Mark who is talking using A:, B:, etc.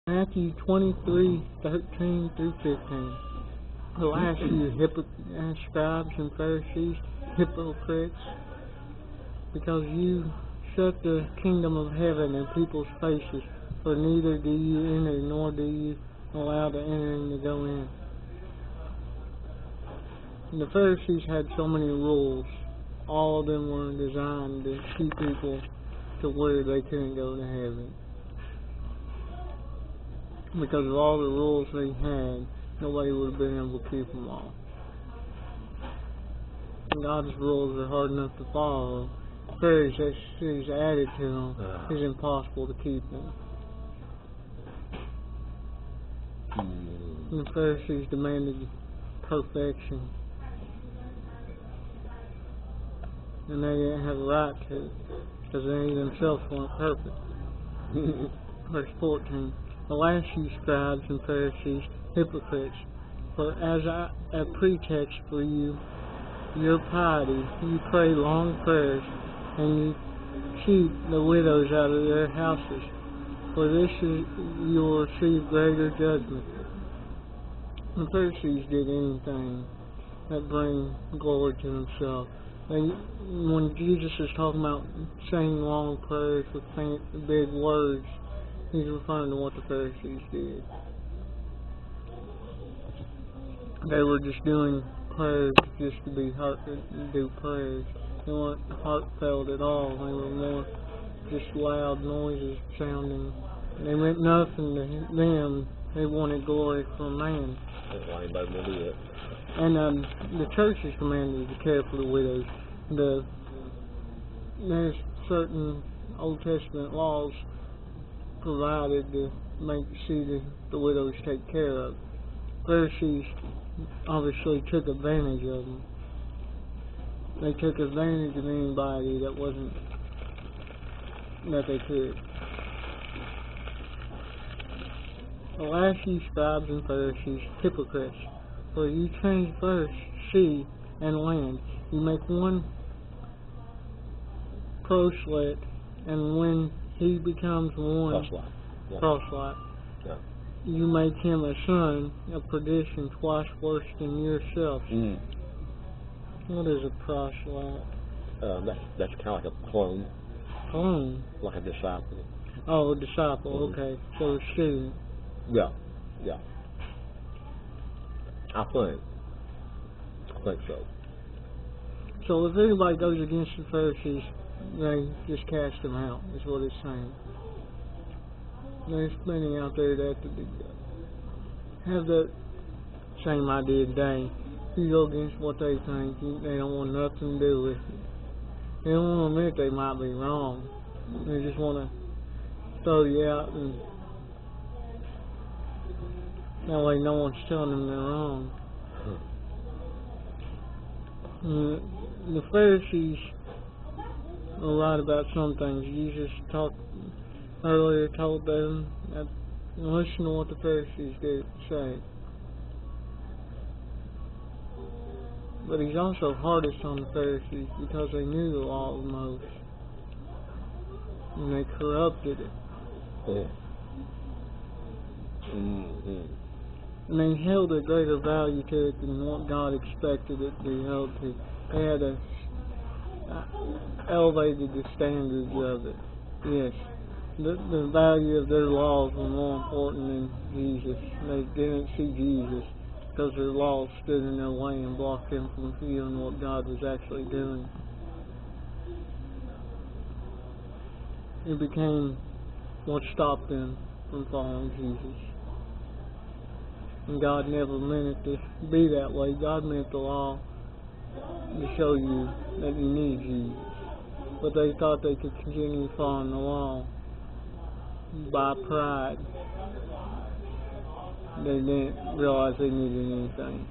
A: Matthew 23:13 through 15. Alas, you scribes and Pharisees, hypocrites, because you shut the kingdom of heaven in people's faces, for neither do you enter, nor do you allow the entering to go in. And the Pharisees had so many rules. All of them were designed to keep people to where they couldn't go to heaven. Because of all the rules they had, nobody would have been able to keep them all. And God's rules are hard enough to follow. The Pharisees added to them, it's impossible to keep them. And the Pharisees demanded perfection. And they didn't have a right to, because they themselves weren't perfect. Verse 14. Alas, you scribes and Pharisees, hypocrites, for as a pretext for your piety, you pray long prayers, and you cheat the widows out of their houses. For this you will receive greater judgment. The Pharisees did anything that bring glory to themselves. When Jesus is talking about saying long prayers with big words, he's referring to what the Pharisees did. They were just doing prayers just to do prayers. They weren't heartfelt at all. They were more just loud noises sounding. They meant nothing to them. They wanted glory from man.
B: That's why anybody will do it.
A: And the church is commanded to care for the widows. There's certain Old Testament laws provided to see the widows take care of. Pharisees obviously took advantage of them. They took advantage of anybody that they could. Alas, you scribes and Pharisees, hypocrites, for you change first sea and land. You make one proselyte, and when he becomes one proselyte, you make him a son of perdition twice worse than yourself. What is a proselyte?
B: That's kind of like a clone.
A: Clone?
B: Like a disciple.
A: Oh, a disciple, okay. So a student.
B: Yeah. I think so.
A: So if anybody goes against the Pharisees, they just cast them out, is what it's saying. There's plenty out there that have that same idea today. You go against what they think, they don't want nothing to do with it. They don't want to admit they might be wrong. They just want to throw you out, and that way no one's telling them they're wrong. The Pharisees are right about some things. Jesus earlier told them that listen to what the Pharisees did say. But he's also hardest on the Pharisees because they knew the law the most. And they corrupted it. And they held a greater value to it than what God expected it to be held to. They had elevated the standards of it. Yes. The value of their laws were more important than Jesus. They didn't see Jesus because their laws stood in their way and blocked them from feeling what God was actually doing. It became what stopped them from following Jesus. And God never meant it to be that way. God meant the law to show you that you need Jesus. But they thought they could continue following the law by pride. They didn't realize they needed anything.